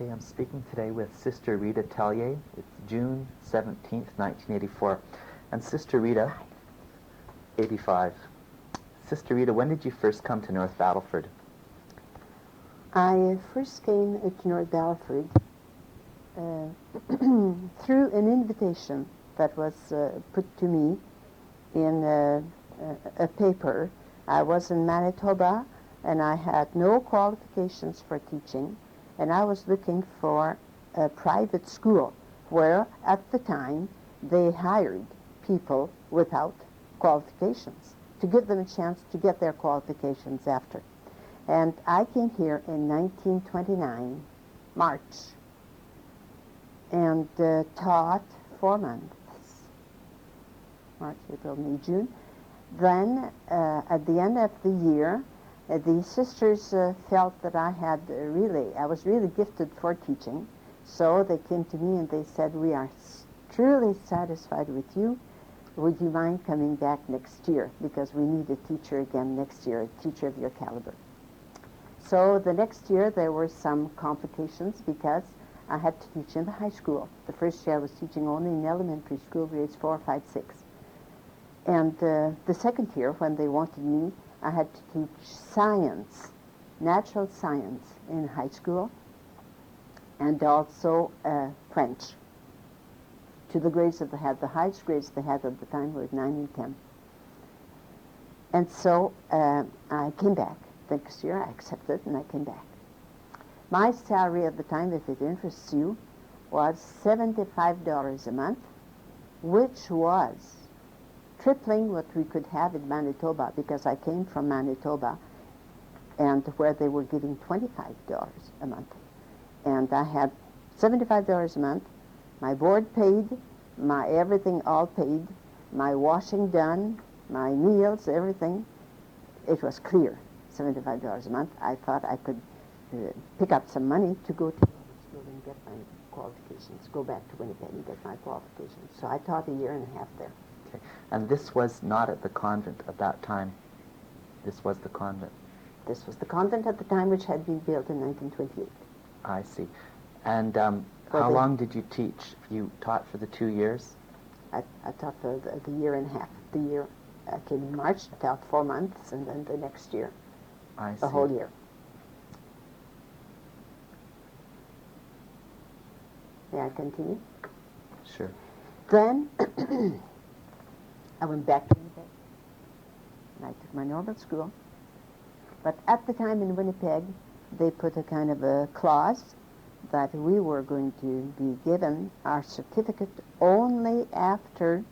Okay, I'm speaking today with Sister Rita Tellier. It's June 17th, 1984. And Sister Rita, 85. Sister Rita, when did you first come to North Battleford? I first came to North Battleford through an invitation that was put to me in a paper. I was in Manitoba, and I had no qualifications for teaching, and I was looking for a private school where, at the time, they hired people without qualifications to give them a chance to get their qualifications after. And I came here in 1929, March, and taught 4 months, March, April, May, June. Then, at the end of the year, the sisters felt that I was really gifted for teaching, so they came to me and they said, "We are truly satisfied with you. Would you mind coming back next year, because we need a teacher again next year, a teacher of your caliber." So the next year there were some complications because I had to teach in the high school. The first year I was teaching only in elementary school, grades 4, 5, 6. And the second year, when they wanted me, I had to teach science, natural science in high school, and also French. To the grades that they had, the highest grades they had at the time were 9 and 10. And so I came back. Next year I accepted and I came back. My salary at the time, if it interests you, was $75 a month, which was tripling what we could have in Manitoba, because I came from Manitoba, and where they were giving $25 a month. And I had $75 a month, my board paid, my everything all paid, my washing done, my meals, everything. It was clear, $75 a month. I thought I could pick up some money to go to school and get my qualifications, go back to Winnipeg and get my qualifications. So I taught a year and a half there. Okay. And this was not at the convent at that time. This was the convent. This was the convent at the time, which had been built in 1928. I see. And how long did you teach? You taught for the 2 years? I taught for the year and a half. The year I came in March, I taught 4 months, and then the next year, I see. the whole year. May I continue? Sure. Then I went back to Winnipeg, and I took my normal school. But at the time in Winnipeg, they put a kind of a clause that we were going to be given our certificate only after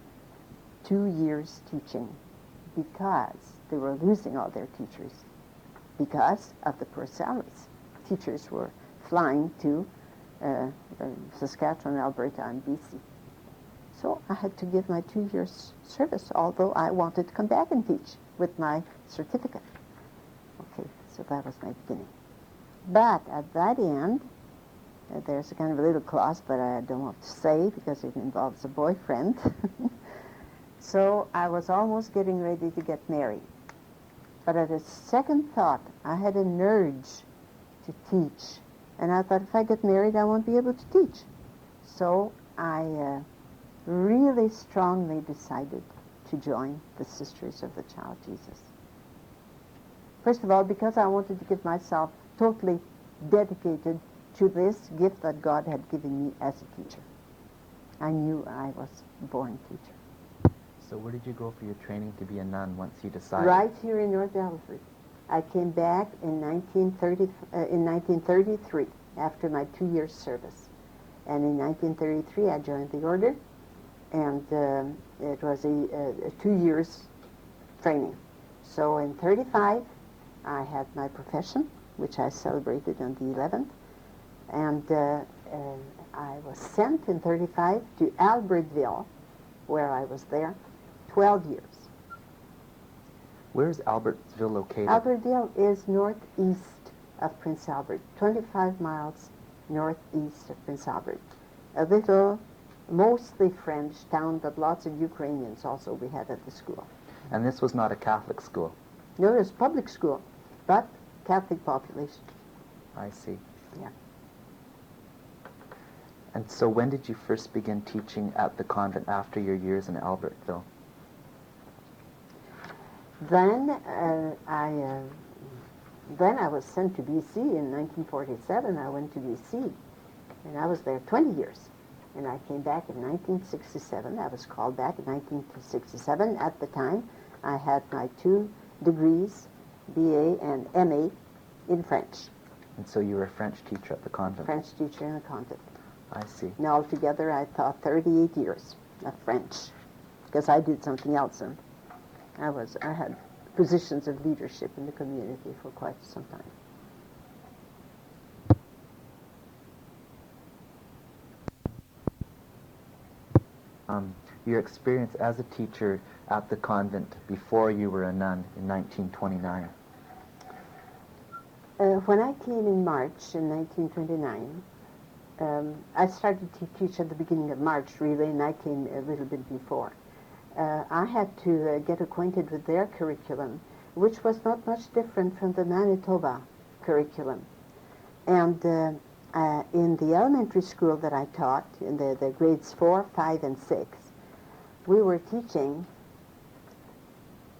2 years teaching, because they were losing all their teachers because of the poor salaries. Teachers were flying to Saskatchewan, Alberta, and BC. So I had to give my 2 years service, although I wanted to come back and teach with my certificate. Okay, so that was my beginning. But at that end, there's a kind of a little clause, but I don't want to say because it involves a boyfriend. So I was almost getting ready to get married. But at a second thought, I had an urge to teach. And I thought, if I get married, I won't be able to teach. So I really strongly decided to join the Sisters of the Child Jesus. First of all, because I wanted to give myself totally dedicated to this gift that God had given me as a teacher. I knew I was a born teacher. So where did you go for your training to be a nun once you decided? Right here in North Battleford. I came back in 1933 after my 2 years service. And in 1933 I joined the order, and it was a 2 years training. So in 35 I had my profession, which I celebrated on the 11th, and I was sent in 35 to Albertville, where I was there 12 years. Where is Albertsville located? Albertville is northeast of Prince Albert, 25 miles northeast of Prince Albert. A little, mostly French town, but lots of Ukrainians also we had at the school. And this was not a Catholic school? No, it was public school, but Catholic population. I see. Yeah. And so when did you first begin teaching at the convent after your years in Albertville? Then I was sent to BC in 1947. I went to BC, and I was there 20 years. And I came back in 1967. I was called back in 1967. At the time, I had my 2 degrees, BA and MA, in French. And so you were a French teacher at the convent? French teacher in the convent. I see. And altogether, I taught 38 years of French, because I did something else. And I had positions of leadership in the community for quite some time. Your experience as a teacher at the convent before you were a nun in 1929. When I came in March in 1929, I started to teach at the beginning of March, really, and I came a little bit before. I had to get acquainted with their curriculum, which was not much different from the Manitoba curriculum. And in the elementary school that I taught, in the grades 4, 5, and 6, we were teaching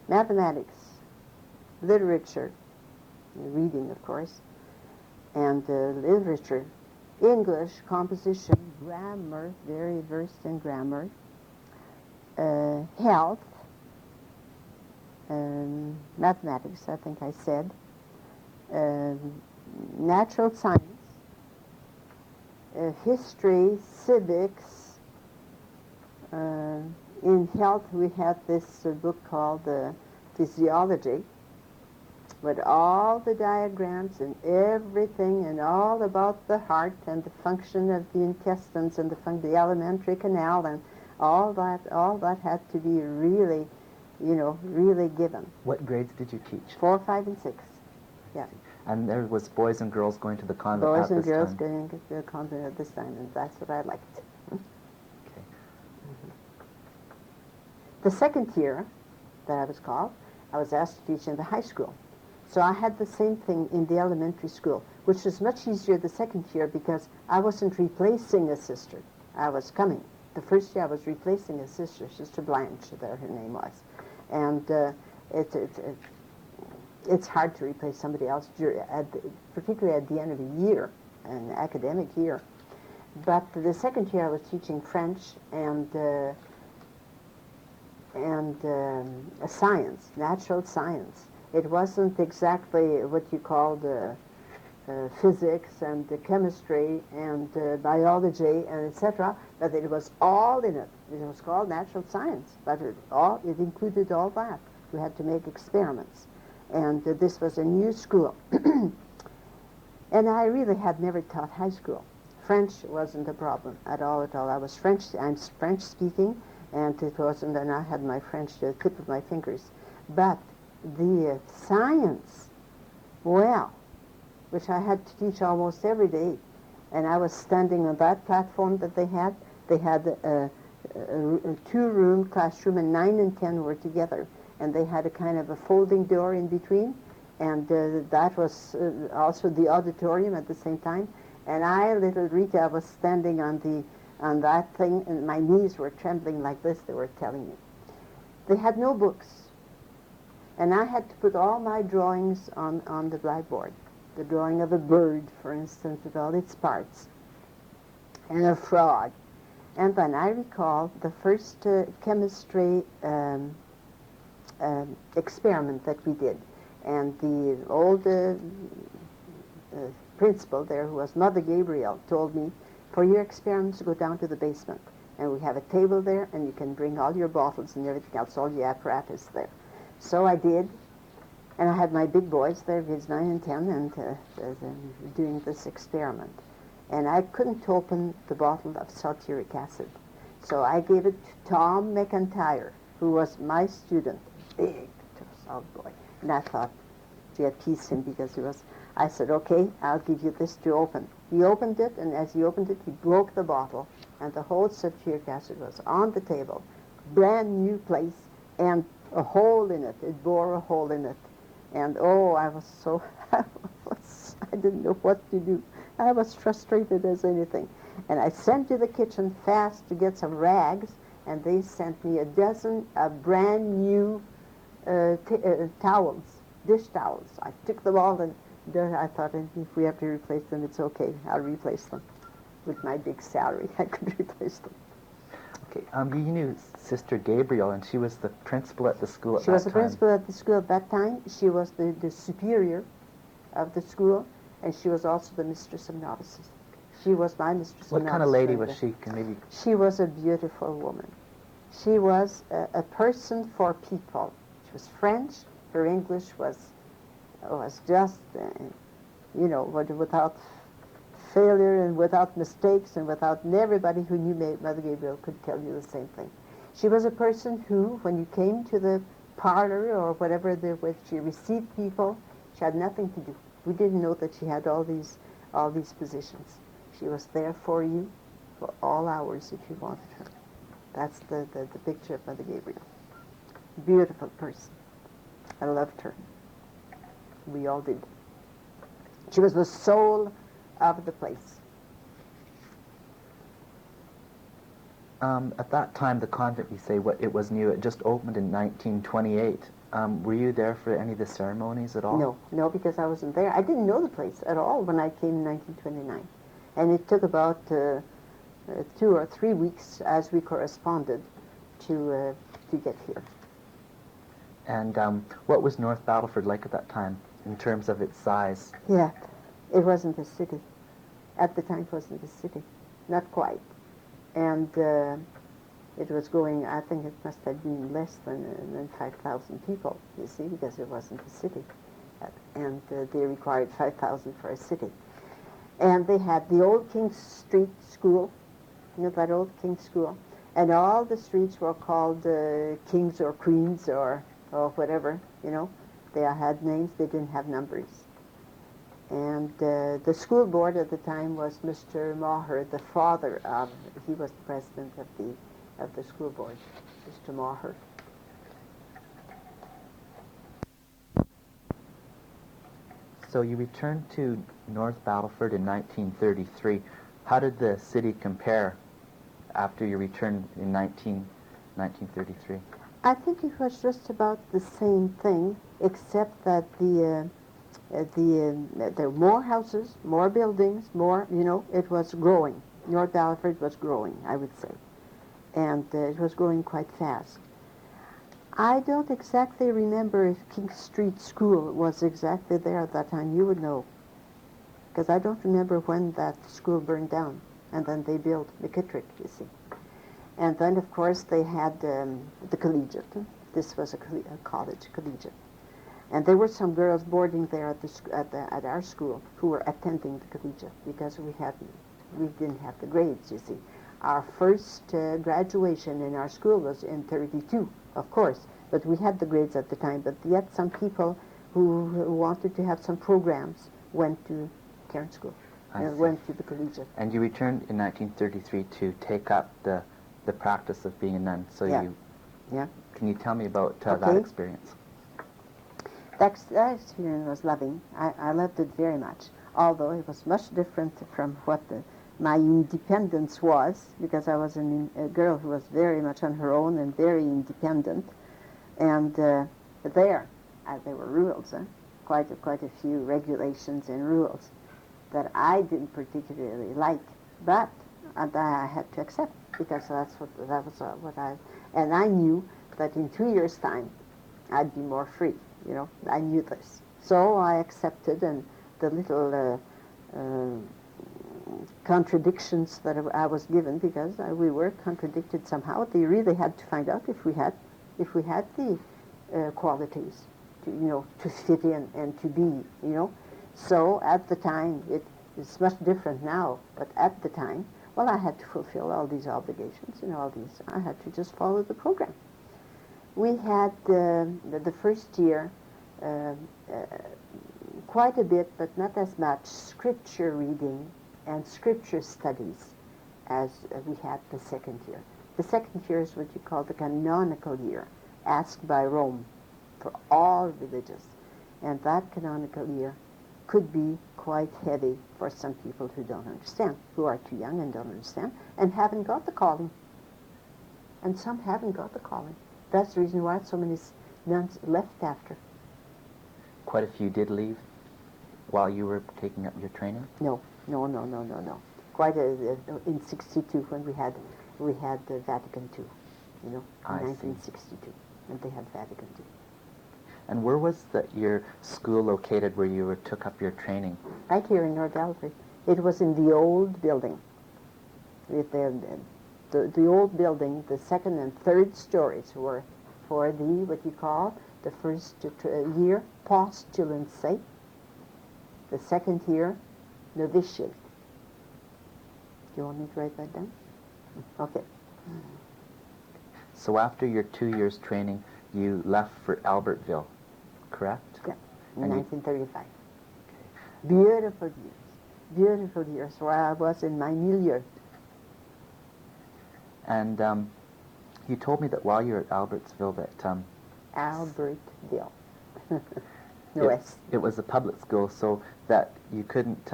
mathematics, literature, reading, of course, and literature, English, composition, grammar, very versed in grammar, health, mathematics, I think I said, natural science, history, civics. In health, we had this book called Physiology, with all the diagrams and everything, and all about the heart and the function of the intestines and the alimentary canal, and all that had to be really, really given. What grades did you teach? 4, 5, and 6. Yeah. And there was boys and girls going to the convent Boys at this and girls time? going to the convent at this time, and that's what I liked. Okay. The second year that I was called, I was asked to teach in the high school. So I had the same thing in the elementary school, which was much easier the second year because I wasn't replacing a sister. I was coming. The first year I was replacing a sister, Sister Blanche, there her name was. And it's hard to replace somebody else, particularly at the end of a year, an academic year. But the second year I was teaching French and science, natural science. It wasn't exactly what you called physics and chemistry and biology and etc., but it was all in it. It was called natural science, but it included all that. We had to make experiments. And this was a new school. And I really had never taught high school. French wasn't a problem at all. I'm French speaking, and it wasn't, and I had my French at the tip of my fingers. But the science, well, which I had to teach almost every day, and I was standing on that platform that they had a two-room classroom, and 9 and 10 were together, and they had a kind of a folding door in between, and that was also the auditorium at the same time. And I, little Rita, was standing on that thing, and my knees were trembling like this, they were telling me. They had no books, and I had to put all my drawings on the blackboard. The drawing of a bird, for instance, with all its parts, and a frog. And then I recall the first chemistry experiment that we did. And the old principal there, who was Mother Gabriel, told me, for your experiments, go down to the basement. And we have a table there, and you can bring all your bottles and everything else, all your apparatus there. So I did. And I had my big boys there, kids 9 and 10, and doing this experiment. And I couldn't open the bottle of sulfuric acid. So I gave it to Tom McIntyre, who was my student, big, salt boy. And I thought, gee, I'd tease him because he was, I said, okay, I'll give you this to open. He opened it, and as he opened it, he broke the bottle, and the whole sulfuric acid was on the table, brand new place, and a hole in it. It bore a hole in it. And oh, I was so, I didn't know what to do. I was frustrated as anything. And I sent to the kitchen fast to get some rags, and they sent me a dozen of brand new towels, dish towels. I took them all, and I thought, if we have to replace them, it's okay. I'll replace them. With my big salary, I could replace them. Okay, you knew Sister Gabriel, and she was the principal at the school at that time. She was the principal at the school at that time. She was the superior of the school, and she was also the mistress of novices. She was my mistress of novices. What kind of lady was she? She was a beautiful woman. She was a person for people. She was French. Her English was just, without failure and without mistakes and and everybody who knew Mother Gabriel could tell you the same thing. She was a person who, when you came to the parlor or whatever where she received people, she had nothing to do. We didn't know that she had all these positions. She was there for you for all hours if you wanted her. That's the picture of Mother Gabriel. Beautiful person. I loved her. We all did. She was the soul of the place. At that time, the convent, you say, it was new. It just opened in 1928. Were you there for any of the ceremonies at all? No, because I wasn't there. I didn't know the place at all when I came in 1929. And it took about 2 or 3 weeks as we corresponded to get here. And what was North Battleford like at that time in terms of its size? Yeah, it wasn't a city. At the time, it wasn't a city. Not quite. And it was going, I think it must have been less than 5,000 people, you see, because it wasn't a city. And they required 5,000 for a city. And they had the old King Street School, that old King School, and all the streets were called Kings or Queens or whatever, They had names, they didn't have numbers. And the school board at the time was Mr. Maher, the father of, he was the president of the school board, Mr. Maher. So you returned to North Battleford in 1933. How did the city compare after your return in 1933? I think it was just about the same thing, except that there were more houses, more buildings, more, it was growing. North Battleford was growing, I would say. And it was growing quite fast. I don't exactly remember if King Street School was exactly there at that time. You would know. Because I don't remember when that school burned down. And then they built McKittrick, you see. And then, of course, they had the collegiate. This was a college collegiate. And there were some girls boarding there at our school who were attending the collegiate because we didn't have the grades, you see. Our first graduation in our school was in 32, of course, but we had the grades at the time. But yet some people who wanted to have some programs went to Cairn School and went to the collegiate. And you returned in 1933 to take up the practice of being a nun. So yeah. Can you tell me about that experience? That experience was loving. I loved it very much, although it was much different from what my independence was, because I was a girl who was very much on her own and very independent. And there were rules, quite a few regulations and rules that I didn't particularly like, but I had to accept, because that was what and I knew that in 2 years' time I'd be more free. I knew this. So I accepted, and the little contradictions that I was given, because we were contradicted somehow. They really had to find out if we had the qualities to fit in and to be, So at the time, it's much different now, but at the time, I had to fulfill all these obligations and all these. I had to just follow the program. We had the first year quite a bit, but not as much, scripture reading and scripture studies as we had the second year. The second year is what you call the canonical year, asked by Rome for all religious. And that canonical year could be quite heavy for some people who don't understand, who are too young and don't understand, and haven't got the calling. And some haven't got the calling. That's the reason why so many nuns left after. Quite a few did leave while you were taking up your training? No. Quite in '62 when we had the Vatican II, in 1962, and they had Vatican II. And where was your school located where you took up your training? Right here in North Battleford. It was in the old building. The old building, the second and third stories were for what you call the first year, postulancy, the second year, novitiate. Do you want me to write that down? Okay. So after your 2 years training, you left for Albertville, correct? Yeah, in 1935. Okay. Beautiful years where I was in my milieu. And you told me that while you were at Albertsville that... Albertville. It was a public school, so that you couldn't...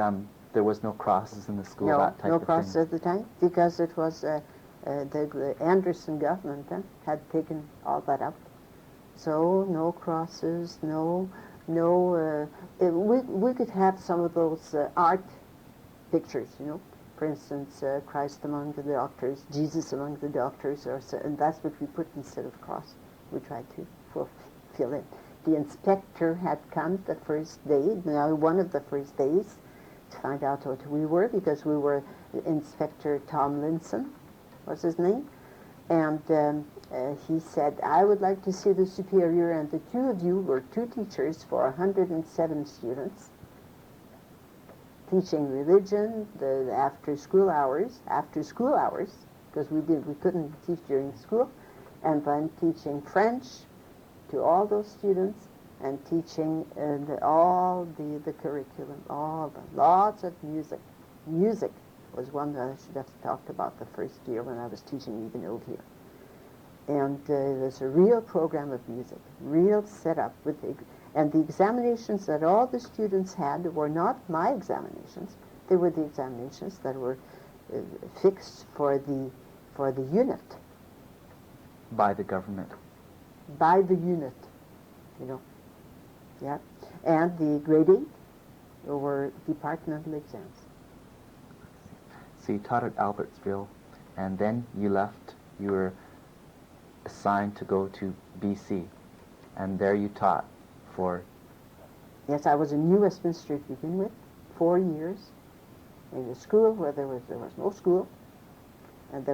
there was no crosses in the school, that type of thing? No crosses at the time, because it was... the Anderson government had taken all that out. So no crosses, we could have some of those art pictures, For instance, Christ among the doctors, Jesus among the doctors, and that's what we put instead of cross. We tried to fill in. The inspector had come the first day, one of the first days, to find out what we were, because we were Inspector Tomlinson, was his name, and he said, I would like to see the superior, and the two of you were two teachers for 107 students, teaching religion, the after school hours, because we couldn't teach during school, and then teaching French to all those students, and teaching all the curriculum, lots of music. Music was one that I should have talked about the first year when I was teaching even over here. And there's a real program of music, real setup and the examinations that all the students had were not my examinations. They were the examinations that were fixed for the unit. By the government. By the unit, Yeah. And the grade 8 were departmental exams. So you taught at Albertsville, and then you left. You were assigned to go to BC, and there you taught for... Yes, I was in New Westminster to begin with, 4 years, in a school where there was no school, and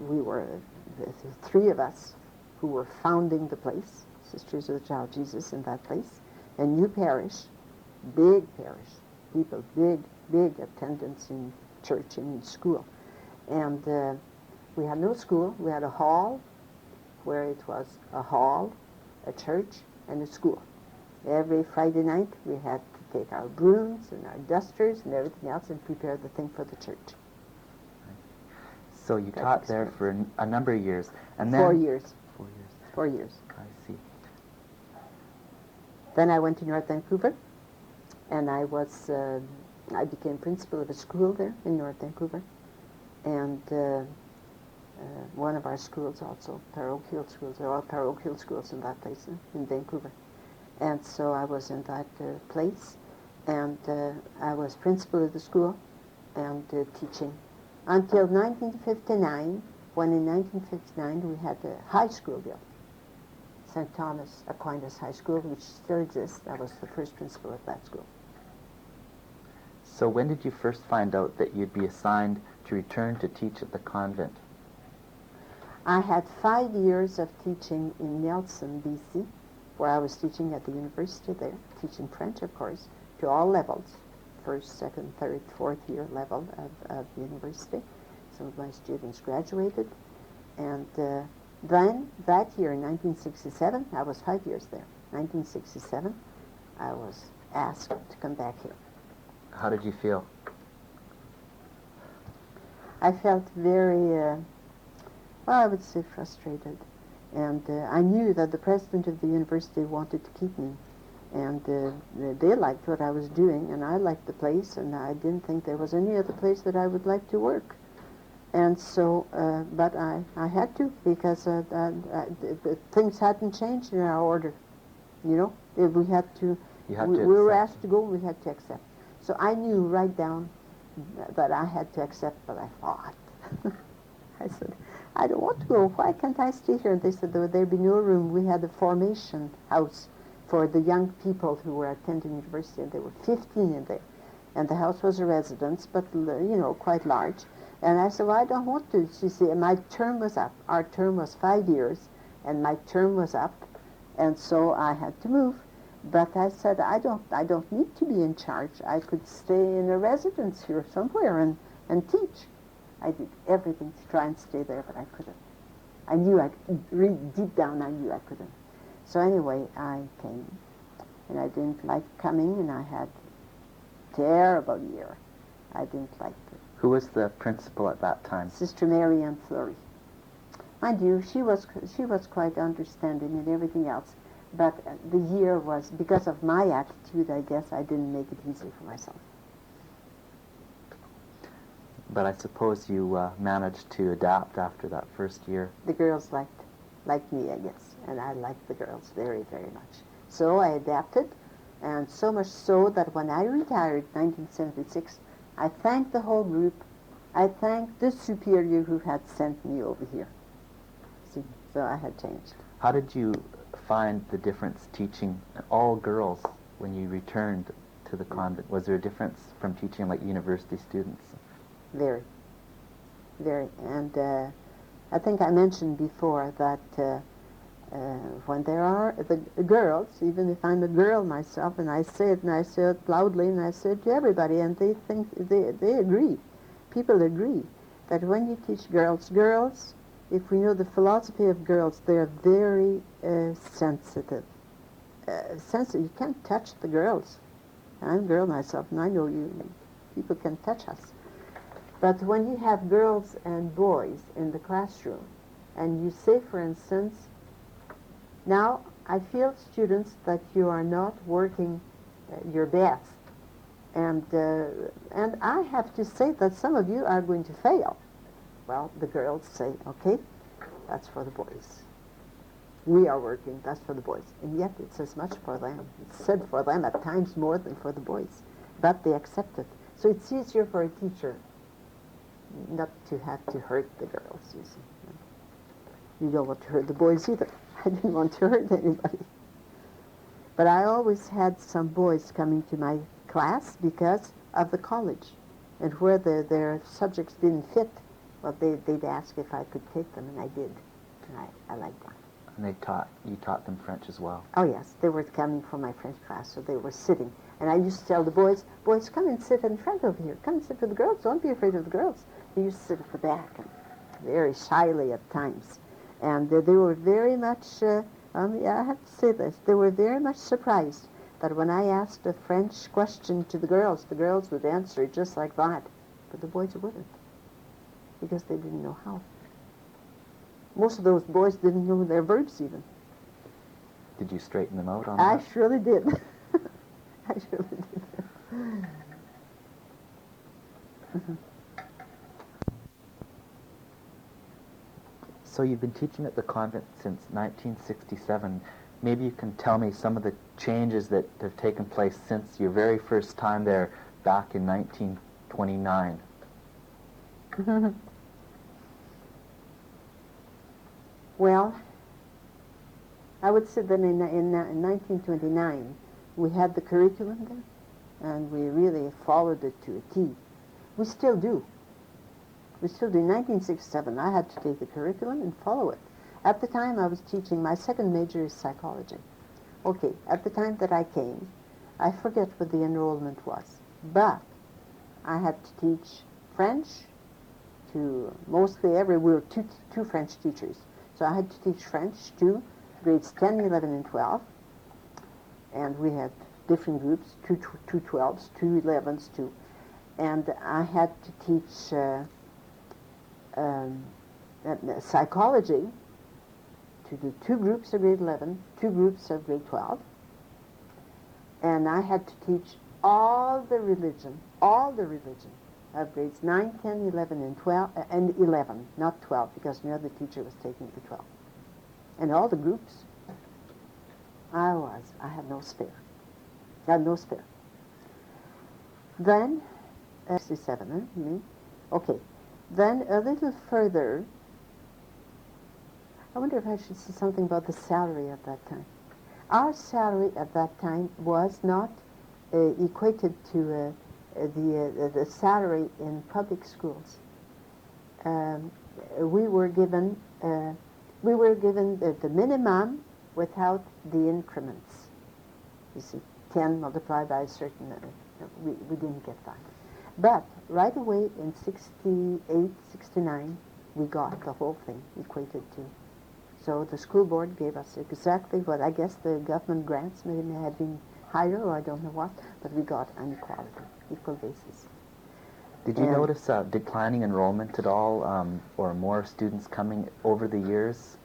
we were the three of us who were founding the place, Sisters of the Child Jesus in that place, a new parish, big parish, people, big attendance in church and in school. And we had no school. We had a hall where it was a hall, a church, and a school. Every Friday night we had to take our brooms and our dusters and everything else and prepare the thing for the church. So you taught there for a number of years. And then 4 years. 4 years. 4 years. I see. Then I went to North Vancouver, and I became principal of a school there in North Vancouver, and one of our schools also, parochial schools. There are all parochial schools in that place in Vancouver. And so I was in that place, and I was principal of the school and teaching until 1959, when in 1959 we had the high school built, St. Thomas Aquinas High School, which still exists. I was the first principal of that school. So when did you first find out that you'd be assigned to return to teach at the convent? I had 5 years of teaching in Nelson, BC, where I was teaching at the university there, teaching French, of course, to all levels, first, second, third, fourth year level of the university. Some of my students graduated. And then, that year, in 1967, I was 5 years there. 1967, I was asked to come back here. How did you feel? I felt very, I would say frustrated. And I knew that the president of the university wanted to keep me. And they liked what I was doing, and I liked the place, and I didn't think there was any other place that I would like to work. And so, but I had to, because things hadn't changed in our order. You know, if we had to, we were asked to go, we had to accept. So I knew right down that I had to accept, but I thought, I said, I don't want to go. Why can't I stay here? And they said there'd be no room. We had a formation house for the young people who were attending university, and there were 15 in there. And the house was a residence, but, you know, quite large. And I said, well, I don't want to. She said, my term was up. Our term was 5 years, and my term was up, and so I had to move. But I said, I don't need to be in charge. I could stay in a residence here somewhere and teach. I did everything to try and stay there, but I couldn't. I knew deep down I knew I couldn't. So anyway, I came, and I didn't like coming, and I had a terrible year. I didn't like it. Who was the principal at that time? Sister Mary Ann Fleury. Mind you, she was quite understanding and everything else, but the year was, because of my attitude, I guess I didn't make it easy for myself. But I suppose you managed to adapt after that first year. The girls liked me, I guess, and I liked the girls very, very much. So I adapted, and so much so that when I retired in 1976, I thanked the whole group. I thanked the superior who had sent me over here. See, so I had changed. How did you find the difference teaching all girls when you returned to the convent? Was there a difference from teaching like university students? Very, very. And I think I mentioned before that when there are the girls, even if I'm a girl myself, and I say it loudly, and I say it to everybody, and they think, they agree. People agree that when you teach girls, if we know the philosophy of girls, they're very sensitive. Sensitive. You can't touch the girls. I'm a girl myself, and I know people can touch us. But when you have girls and boys in the classroom, and you say, for instance, now I feel, students, that you are not working your best, and I have to say that some of you are going to fail. Well, the girls say, okay, that's for the boys. We are working, that's for the boys. And yet it's as much for them. It's said for them at times more than for the boys. But they accept it. So it's easier for a teacher not to have to hurt the girls, you see. You don't want to hurt the boys either. I didn't want to hurt anybody. But I always had some boys coming to my class because of the college. And where their subjects didn't fit, well, they'd ask if I could take them, and I did. And I liked that. And you taught them French as well? Oh, yes. They were coming from my French class, so they were sitting. And I used to tell the boys, come and sit in front over here. Come and sit with the girls. Don't be afraid of the girls. They used to sit at the back, and very shyly at times. And they were very much, I have to say this, they were very much surprised that when I asked a French question to the girls would answer it just like that. But the boys wouldn't, because they didn't know how. Most of those boys didn't know their verbs even. Did you straighten them out on that? that? I surely did. I surely did. So you've been teaching at the convent since 1967. Maybe you can tell me some of the changes that have taken place since your very first time there back in 1929. Well, I would say that in 1929 we had the curriculum there, and we really followed it to a T. We still do. We still do. In 1967, I had to take the curriculum and follow it. At the time, I was teaching, my second major is psychology. Okay, at the time that I came, I forget what the enrollment was, but I had to teach French to mostly we were two French teachers. So I had to teach French to grades 10, 11, and 12. And we had different groups, two 12s, two 11s, two. And I had to teach psychology to the two groups of grade 11, two groups of grade 12. And I had to teach all the religion of grades 9, 10, 11, and 12, and 11, not 12, because another teacher was taking the 12. And all the groups, I had no spare. I had no spare. Then, 67, me? Okay. Then a little further, I wonder if I should say something about the salary at that time. Our salary at that time was not equated to the salary in public schools. We were given the minimum without the increments. You see, 10 multiplied by a certain, we didn't get that. But right away in 68, 69, we got the whole thing equated to. So the school board gave us exactly what, I guess the government grants may have been higher, or I don't know what, but we got an equal basis. Did you notice declining enrollment at all, or more students coming over the years?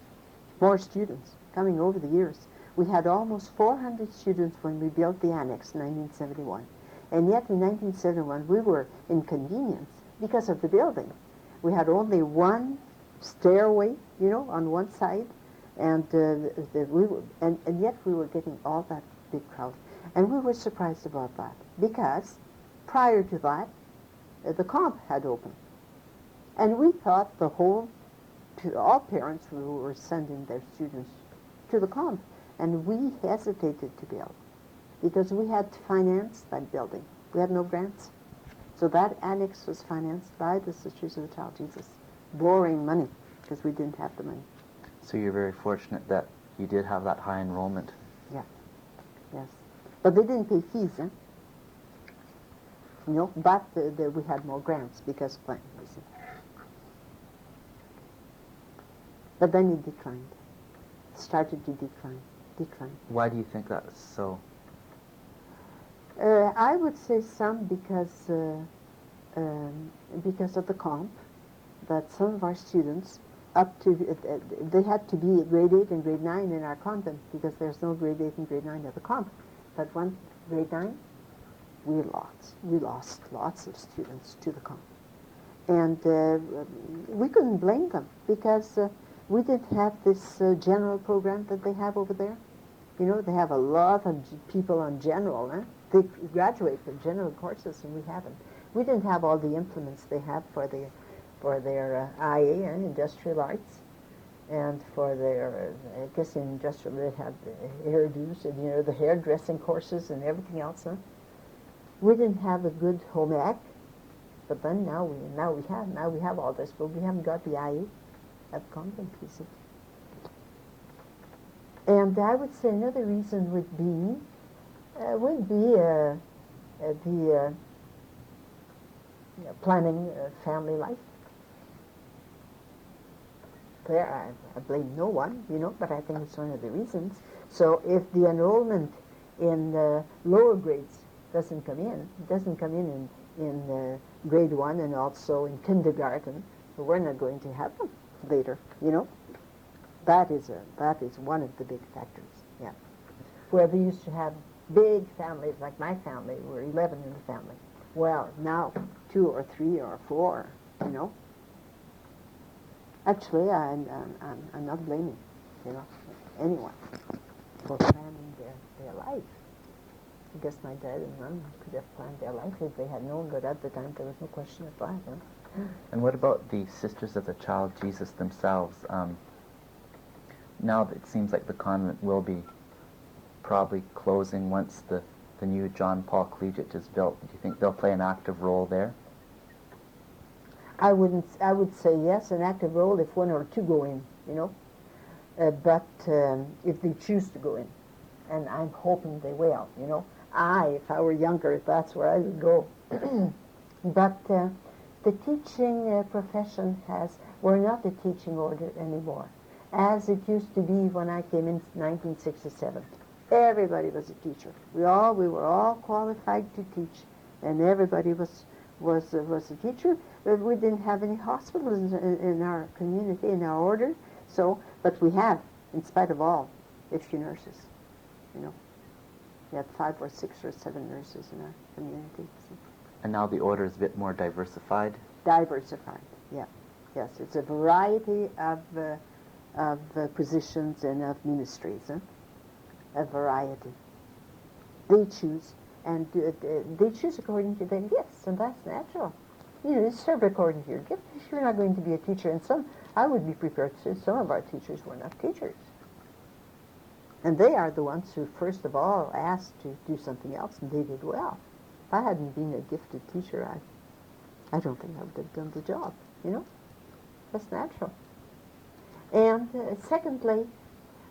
More students coming over the years. We had almost 400 students when we built the annex in 1971. And yet in 1971 we were inconvenienced because of the building. We had only one stairway, on one side, and and yet we were getting all that big crowd. And we were surprised about that because prior to that, the comp had opened. And we thought all parents who were sending their students to the comp, and we hesitated to build because we had to finance that building. We had no grants. So that annex was financed by the Sisters of the Child Jesus, borrowing money because we didn't have the money. So you're very fortunate that you did have that high enrollment. Yeah, yes. But they didn't pay fees, huh? But we had more grants because of that, you see. But then it declined. Started to decline. Why do you think that's so? I would say some because of the comp, that some of our students they had to be grade 8 and grade 9 in our convent because there's no grade 8 and grade 9 at the comp. But one grade 9, we lost lots of students to the comp. And we couldn't blame them because we didn't have this general program that they have over there. They have a lot of people on general, huh? They graduate from general courses, and we haven't. We didn't have all the implements they have for their IA and industrial arts, and for their, I guess in industrial they had the hairdos and the hairdressing courses and everything else. Huh? We didn't have a good home ec, but then now we have all this, but we haven't got the IA at the convent, you see. And I would say another reason would be the planning family life. There, I blame no one, but I think it's one of the reasons. So if the enrollment in lower grades doesn't come in grade 1 and also in kindergarten, we're not going to have them later, That is one of the big factors, yeah. Where they used to have big families, like my family, we're 11 in the family. Well, now 2 or 3 or 4, Actually, I'm not blaming, anyone for planning their life. I guess my dad and mom could have planned their life if they had known, but at the time there was no question of that. Huh? And what about the Sisters of the Child Jesus themselves? Now it seems like the convent will be probably closing once the new John Paul Collegiate is built. Do you think they'll play an active role there? I would say yes, an active role if 1 or 2 go in, but if they choose to go in, and I'm hoping they will, if I were younger, that's where I would go. But the teaching profession we're not a teaching order anymore, as it used to be when I came in 1967. Everybody was a teacher. We were all qualified to teach, and everybody was a teacher. But we didn't have any hospitals in our community, in our order. But we have, in spite of all, a few nurses. We had 5 or 6 or 7 nurses in our community. So. And now the order is a bit more diversified? Diversified, yeah. Yes, it's a variety of positions and of ministries, a variety. They choose, and they choose according to their gifts, and that's natural. You serve according to your gift. If you're not going to be a teacher, and I would be prepared to say some of our teachers were not teachers. And they are the ones who, first of all, asked to do something else, and they did well. If I hadn't been a gifted teacher, I don't think I would have done the job, you know? That's natural. And secondly,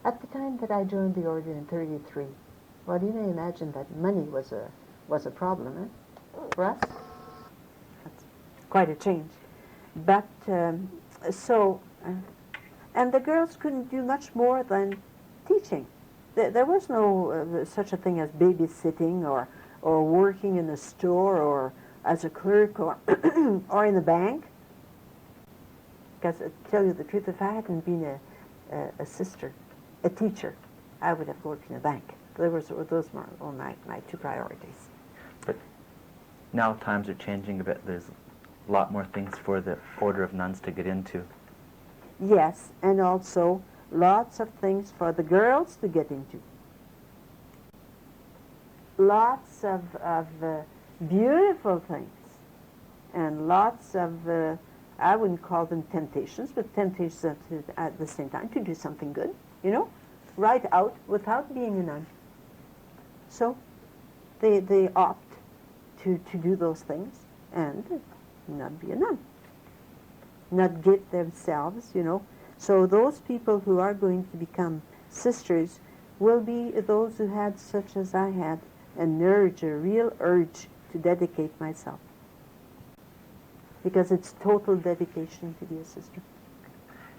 at the time that I joined the order in 33, well, you may imagine that money was a problem for us. That's quite a change. But and the girls couldn't do much more than teaching. There was no such a thing as babysitting or working in a store or as a clerk or or in a bank. Because to tell you the truth, if I hadn't been a sister, a teacher, I would have worked in a bank. Those were my 2 priorities. But now times are changing a bit. There's a lot more things for the order of nuns to get into. Yes, and also lots of things for the girls to get into. Lots of beautiful things, and lots of, I wouldn't call them temptations, but temptations at the same time to do something good, you know, right out without being a nun. So they opt to do those things and not be a nun, not give themselves, you know. So those people who are going to become sisters will be those who had, such as I had, an urge, a real urge to dedicate myself. Because it's total dedication to be a sister.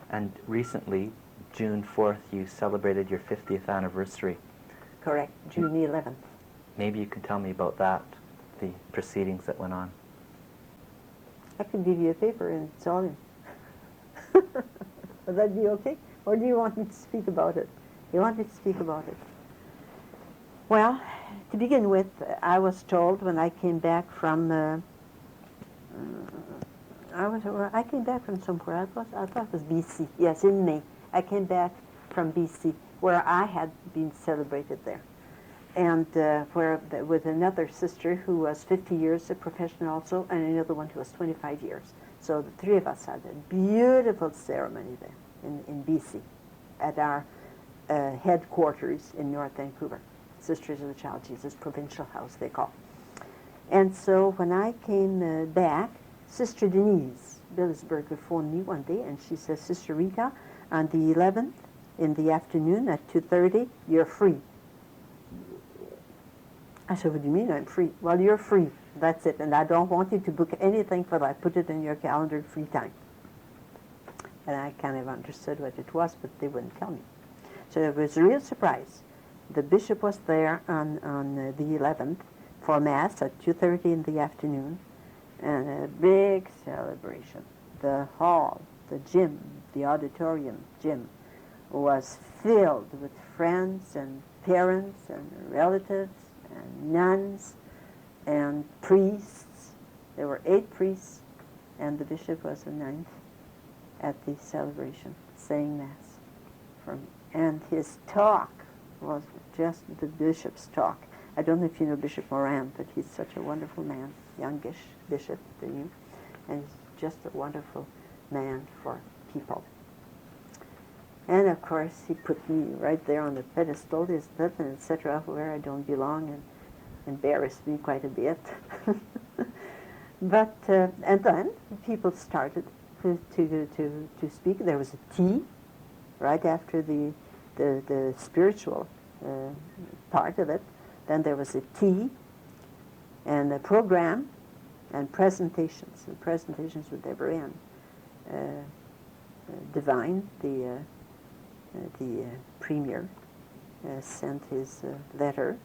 And recently, June 4th, you celebrated your 50th anniversary. Correct, June 11th. Maybe you can tell me about that, the proceedings that went on. I can give you a paper and it's all in. Would that be okay? Or do you want me to speak about it? You want me to speak about it? Well, to begin with, I was told when I came back from I came back from somewhere. I thought it was BC. Yes, in May. I came back from BC, where I had been celebrated there, and with another sister who was 50 years a professional also, and another one who was 25 years. So the 3 of us had a beautiful ceremony there in BC, at our headquarters in North Vancouver, Sisters of the Child Jesus Provincial House, they call. And so when I came back, Sister Denise Billisberger phoned me one day, and she says, Sister Rita, on the 11th, in the afternoon at 2:30, you're free. I said, what do you mean I'm free? Well, you're free. That's it. And I don't want you to book anything for that. Put it in your calendar, free time. And I kind of understood what it was, but they wouldn't tell me. So it was a real surprise. The bishop was there on the 11th for Mass at 2:30 in the afternoon, and a big celebration. The hall, the gym, the auditorium gym was filled with friends and parents and relatives and nuns and priests. There were 8 priests, and the bishop was the 9th at the celebration, saying Mass. And his talk was just the bishop's talk. I don't know if you know Bishop Moran, but he's such a wonderful man, youngish bishop than you, and he's just a wonderful man for people. And of course, he put me right there on the pedestal, his and etc., where I don't belong, and embarrassed me quite a bit. But and then people started to speak. There was a tea right after the spiritual part of it. Then there was a tea and a program and presentations. The presentations were never end. Divine, the premier, sent his letter,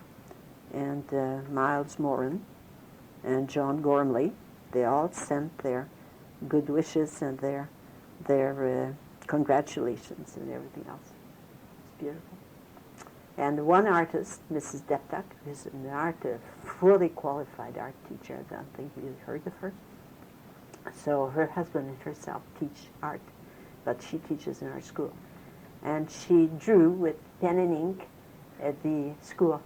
and Miles Moran and John Gormley, they all sent their good wishes and their congratulations and everything else. It's beautiful. And one artist, Mrs. Deptak, who's a fully qualified art teacher. I don't think you've heard of her. So her husband and herself teach art, but she teaches in our school. And she drew with pen and ink at the school,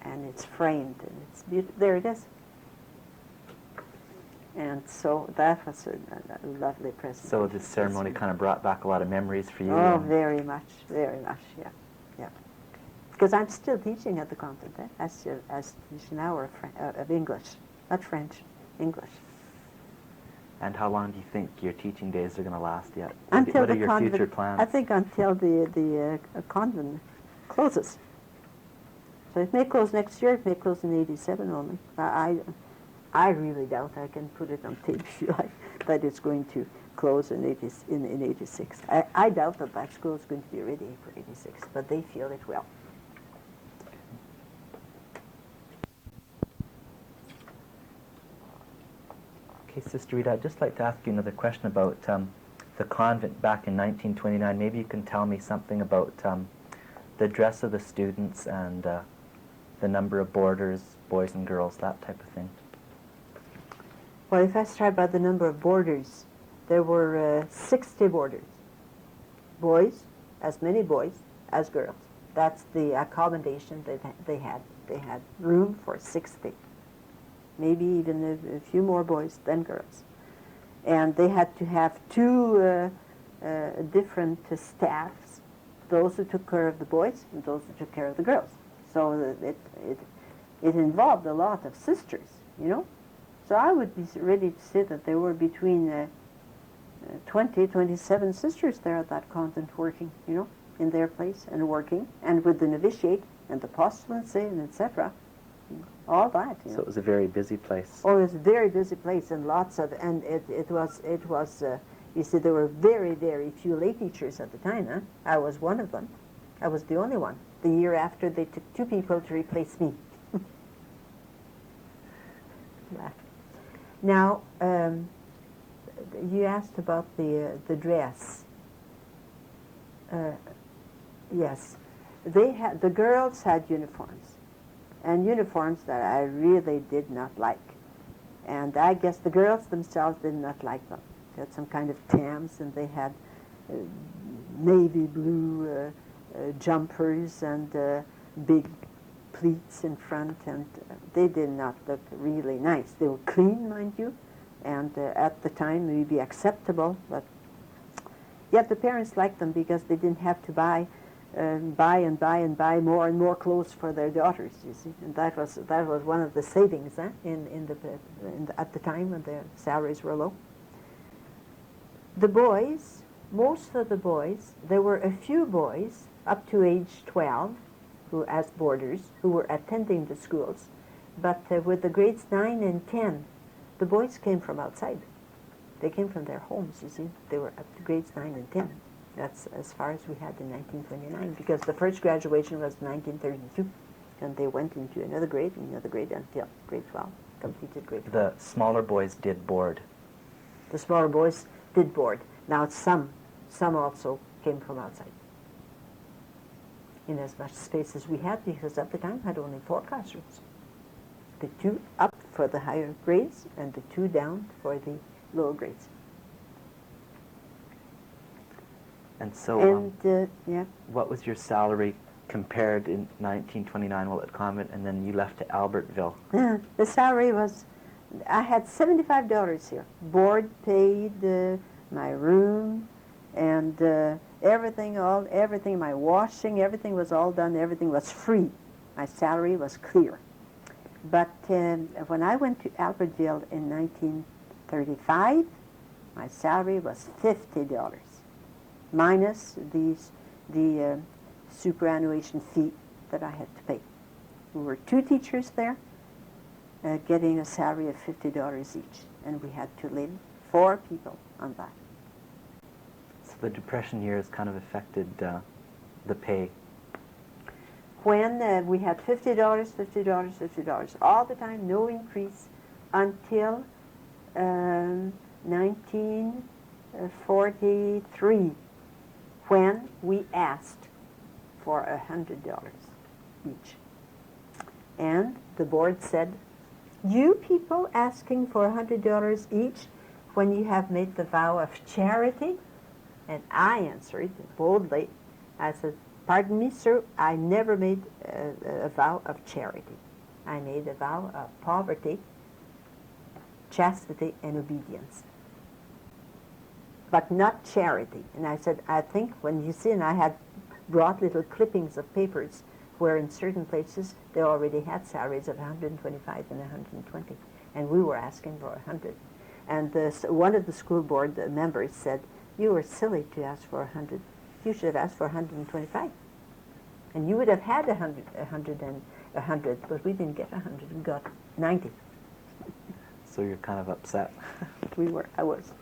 and it's framed, and it's beautiful. There it is. And so that was a lovely present. So this ceremony kind of brought back a lot of memories for you? Oh, very much, yeah. Because I'm still teaching at the Convent. I still teach an hour of English, not French, English. And how long do you think your teaching days are going to last yet? Until what are the your convent, future plans? I think until the convent closes. So it may close next year, it may close in 87 only. I really doubt, I can put it on tape if you like, that it's going to close in 86. I doubt that school is going to be ready for 86, but they feel it will. Okay, Sister Rita, I'd just like to ask you another question about the convent back in 1929. Maybe you can tell me something about the dress of the students and the number of boarders, boys and girls, that type of thing. Well, if I start by the number of boarders, there were 60 boarders. Boys, as many boys as girls. That's the accommodation that they had. They had room for 60. Maybe even a few more boys than girls. And they had to have two different staffs, those who took care of the boys and those who took care of the girls. So it involved a lot of sisters, you know. So I would be ready to say that there were between 27 sisters there at that convent working, you know, in their place and working, and with the novitiate and the postulancy and etc. All that. You know. So it was a very busy place. Oh, it was a very busy place, and it was. You see, there were very, very few lay teachers at the time. Huh? I was one of them. I was the only one. The year after, they took 2 people to replace me. Now, you asked about the dress. Yes, the girls had uniforms, and uniforms that I really did not like, and I guess the girls themselves did not like them. They had some kind of tams, and they had navy blue jumpers and big pleats in front, and they did not look really nice. They were clean, mind you, and at the time maybe acceptable, but yet the parents liked them because they didn't have to buy more and more clothes for their daughters, you see, and that was one of the savings at the time when their salaries were low. The boys, most of the boys, there were a few boys up to age 12 who, as boarders, who were attending the schools, but with the grades 9 and 10, the boys came from outside. They came from their homes, you see. They were up to grades 9 and 10. That's as far as we had in 1929, because the first graduation was 1932, and they went into another grade until grade 12, completed grade 12. The smaller boys did board. The smaller boys did board. Now some also came from outside, in as much space as we had, because at the time had only 4 classrooms. The 2 up for the higher grades and the 2 down for the lower grades. And so, yeah. What was your salary compared in 1929 while at convent, and then you left to Albertville? The salary was, I had $75 here. Board paid, my room, and everything, my washing, everything was all done. Everything was free. My salary was clear. But when I went to Albertville in 1935, my salary was $50. Minus the superannuation fee that I had to pay. We were 2 teachers there, getting a salary of $50 each, and we had to live 4 people on that. So the Depression years kind of affected the pay. When we had $50 all the time, no increase until 1943. When we asked for $100 each. And the board said, you people asking for $100 each when you have made the vow of charity? And I answered boldly. I said, pardon me, sir, I never made a vow of charity. I made a vow of poverty, chastity, and obedience, but not charity. And I said, I think when you see, and I had brought little clippings of papers where in certain places they already had salaries of 125 and 120, and we were asking for 100. And one of the school board members said, you were silly to ask for 100. You should have asked for 125. And you would have had 100, but we didn't get 100. We got 90. So you're kind of upset. I was.